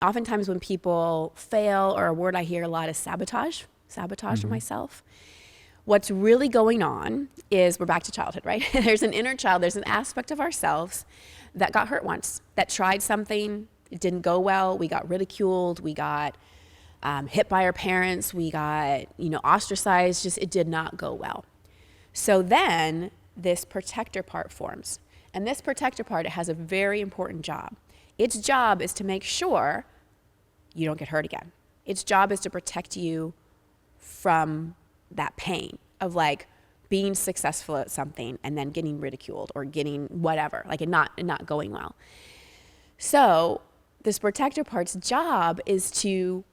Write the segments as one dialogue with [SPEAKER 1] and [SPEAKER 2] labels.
[SPEAKER 1] Oftentimes when people fail, or a word I hear a lot is sabotage of myself. What's really going on is we're back to childhood, right? There's an inner child, there's an aspect of ourselves that got hurt once, that tried something, it didn't go well, we got ridiculed, we got hit by our parents, we got, ostracized, just it did not go well. So then this protector part forms. And this protector part, it has a very important job. Its job is to make sure you don't get hurt again. Its job is to protect you from that pain of like being successful at something and then getting ridiculed or getting whatever, like it not going well. So this protector part's job is to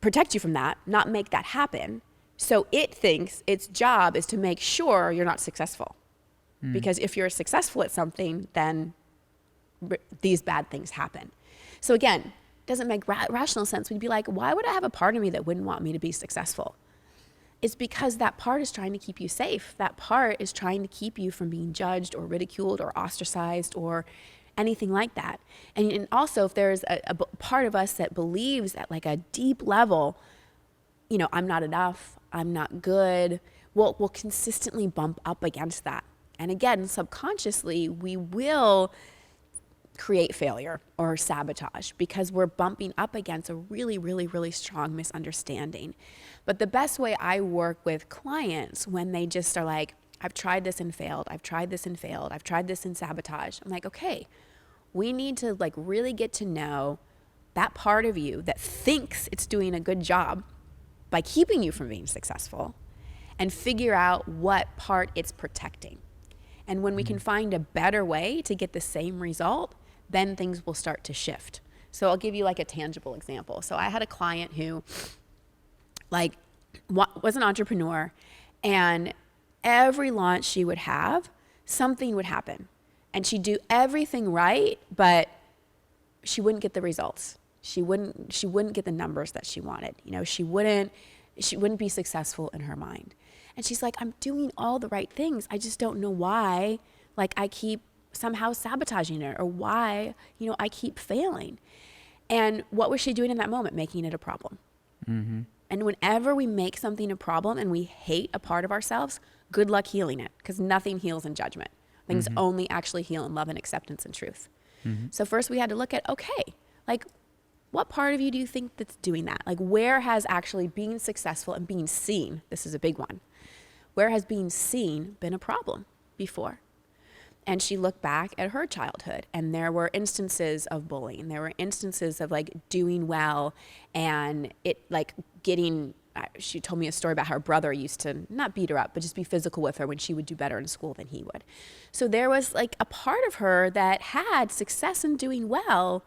[SPEAKER 1] protect you from that, not make that happen. So it thinks its job is to make sure you're not successful. Because if you're successful at something, then these bad things happen. So again, it doesn't make rational sense. We'd be like, why would I have a part of me that wouldn't want me to be successful? It's because that part is trying to keep you safe. That part is trying to keep you from being judged or ridiculed or ostracized or anything like that. And also, if there's a part of us that believes at like a deep level, I'm not enough, I'm not good, we'll consistently bump up against that. And again, subconsciously, we will create failure or sabotage because we're bumping up against a really, really, really strong misunderstanding. But the best way I work with clients when they just are like, I've tried this and failed, I've tried this and failed, I've tried this and sabotage. I'm like, okay, we need to like really get to know that part of you that thinks it's doing a good job by keeping you from being successful and figure out what part it's protecting. And when we can find a better way to get the same result, then things will start to shift. So I'll give you like a tangible example. So I had a client who like was an entrepreneur, and every launch she would have, something would happen. And she'd do everything right, but she wouldn't get the results. She wouldn't get the numbers that she wanted. She wouldn't be successful in her mind. And she's like, I'm doing all the right things. I just don't know why, like I keep somehow sabotaging it, or why, I keep failing. And what was she doing in that moment? Making it a problem. Mm-hmm. And whenever we make something a problem and we hate a part of ourselves, good luck healing it, because nothing heals in judgment. Things only actually heal in love and acceptance and truth. Mm-hmm. So first we had to look at, okay, like what part of you do you think that's doing that? Like where has actually being successful and being seen, this is a big one, where has being seen been a problem before? And she looked back at her childhood, and there were instances of bullying. There were instances of like doing well and it like getting, she told me a story about how her brother used to not beat her up, but just be physical with her when she would do better in school than he would. So there was like a part of her that had success in doing well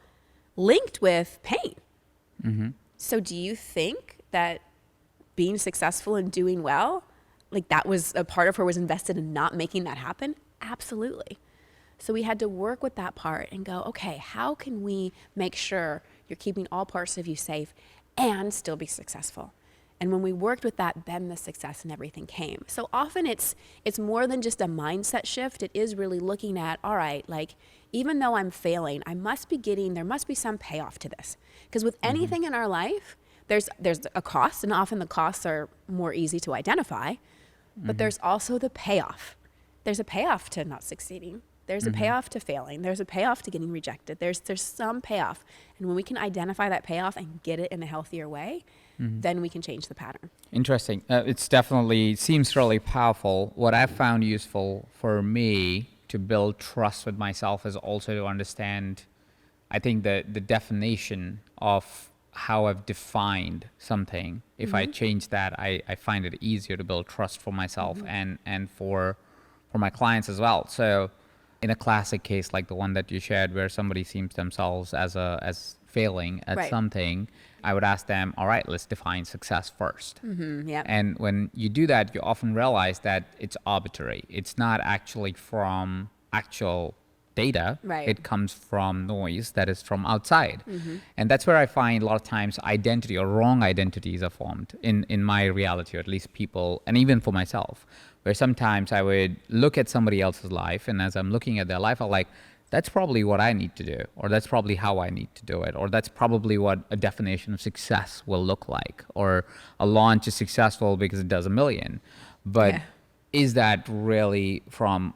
[SPEAKER 1] linked with pain. Mm-hmm. So do you think that being successful and doing well, like that was a part of her was invested in not making that happen? Absolutely. So we had to work with that part and go, okay, how can we make sure you're keeping all parts of you safe and still be successful? And when we worked with that, then the success and everything came. So often it's more than just a mindset shift. It is really looking at, all right, like even though I'm failing, there must be some payoff to this. Because with anything in our life, there's a cost, and often the costs are more easy to identify, but there's also the payoff. There's a payoff to not succeeding. There's a payoff to failing. There's a payoff to getting rejected. There's some payoff. And when we can identify that payoff and get it in a healthier way, then we can change the pattern.
[SPEAKER 2] Interesting. It's definitely seems really powerful. What I've found useful for me to build trust with myself is also to understand, I think, the definition of how I've defined something. If I change that, I find it easier to build trust for myself and for my clients as well. So in a classic case like the one that you shared where somebody sees themselves as failing at something, I would ask them, all right, let's define success first.
[SPEAKER 1] Yep.
[SPEAKER 2] And when you do that, you often realize that it's arbitrary. It's not actually from actual data.
[SPEAKER 1] Right.
[SPEAKER 2] It comes from noise that is from outside. And that's where I find a lot of times identity or wrong identities are formed in my reality, or at least people, and even for myself, where sometimes I would look at somebody else's life, and as I'm looking at their life, I'm like, that's probably what I need to do, or that's probably how I need to do it, or that's probably what a definition of success will look like, or a launch is successful because it does a million. But
[SPEAKER 1] Yeah.
[SPEAKER 2] is that really from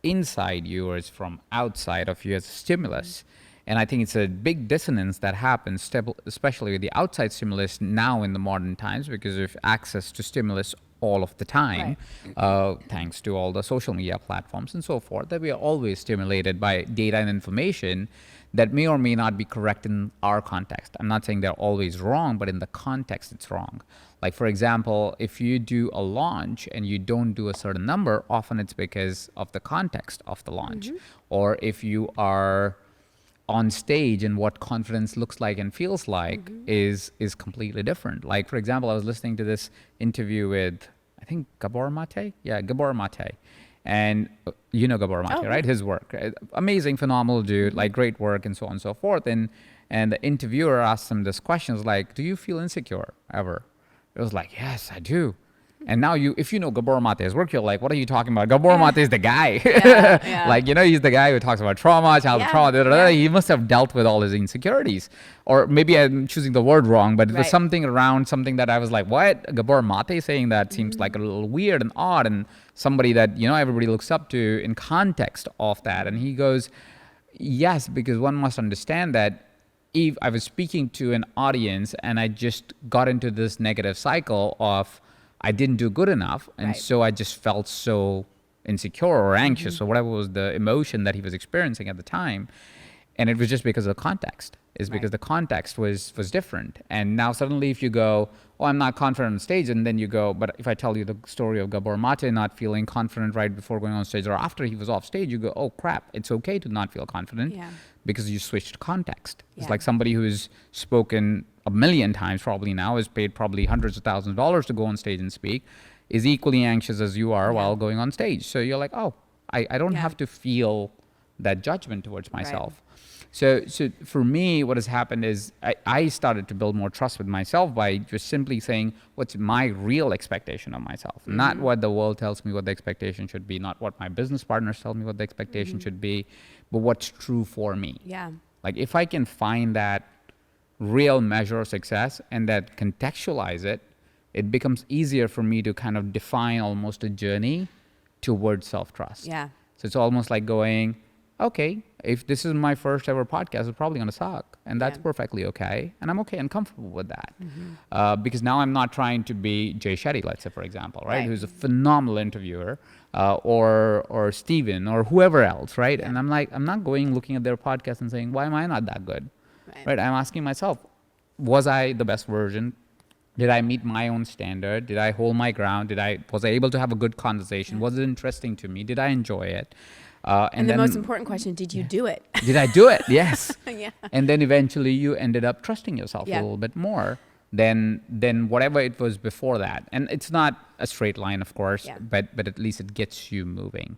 [SPEAKER 2] inside you, or is from outside of you as a stimulus? And I think it's a big dissonance that happens, especially with the outside stimulus now in the modern times, because of access to stimulus all of the time, thanks to all the social media platforms and so forth, that we are always stimulated by data and information that may or may not be correct in our context. I'm not saying they're always wrong, but in the context, it's wrong. Like, for example, if you do a launch and you don't do a certain number, often it's because of the context of the launch. Or if you are on stage and what confidence looks like and feels like is completely different. Like, for example, I was listening to this interview with, I think, Gabor Mate. Yeah, Gabor Mate. And you know Gabor Mate, right? His work. Amazing, phenomenal dude, like great work and so on and so forth. And the interviewer asked him this question, was like, do you feel insecure ever? It was like, yes, I do. And now if you know Gabor Mate's work, you're like, what are you talking about? Gabor Mate is the guy. Like, he's the guy who talks about trauma, childhood trauma. He must have dealt with all his insecurities. Or maybe I'm choosing the word wrong, but it was something around something that I was like, what? Gabor Mate saying that seems like a little weird and odd, and somebody that, everybody looks up to in context of that. And he goes, yes, because one must understand that if I was speaking to an audience and I just got into this negative cycle of, I didn't do good enough, and so I just felt so insecure or anxious or whatever was the emotion that he was experiencing at the time. And it was just because of the context. It's because the context was different. And now suddenly if you go, oh, I'm not confident on stage, and then you go, but if I tell you the story of Gabor Mate not feeling confident right before going on stage or after he was off stage, you go, oh crap, it's okay to not feel confident because you switched context. It's like somebody who's spoken a million times probably now, is paid probably hundreds of thousands of dollars to go on stage and speak, is equally anxious as you are while going on stage. So you're like, oh, I don't have to feel that judgment towards myself. So for me, what has happened is I started to build more trust with myself by just simply saying, what's my real expectation of myself? Not what the world tells me what the expectation should be, not what my business partners tell me what the expectation should be, but what's true for me. Like, if I can find that real measure of success and that contextualize it, it becomes easier for me to kind of define almost a journey towards self-trust. So it's almost like going, okay, if this is my first ever podcast, it's probably going to suck. And that's perfectly okay. And I'm okay and comfortable with that. Because now I'm not trying to be Jay Shetty, let's say, for example, right? Who's a phenomenal interviewer, or Steven or whoever else, right? And I'm like, I'm not going looking at their podcast and saying, why am I not that good? Right? I'm asking myself, was I the best version? Did I meet my own standard? Did I hold my ground? Was I able to have a good conversation? Was it interesting to me? Did I enjoy it?
[SPEAKER 1] And the most important question, did you do it?
[SPEAKER 2] Did I do it? Yes. And then eventually you ended up trusting yourself a little bit more than whatever it was before that. And it's not a straight line, of course, but at least it gets you moving.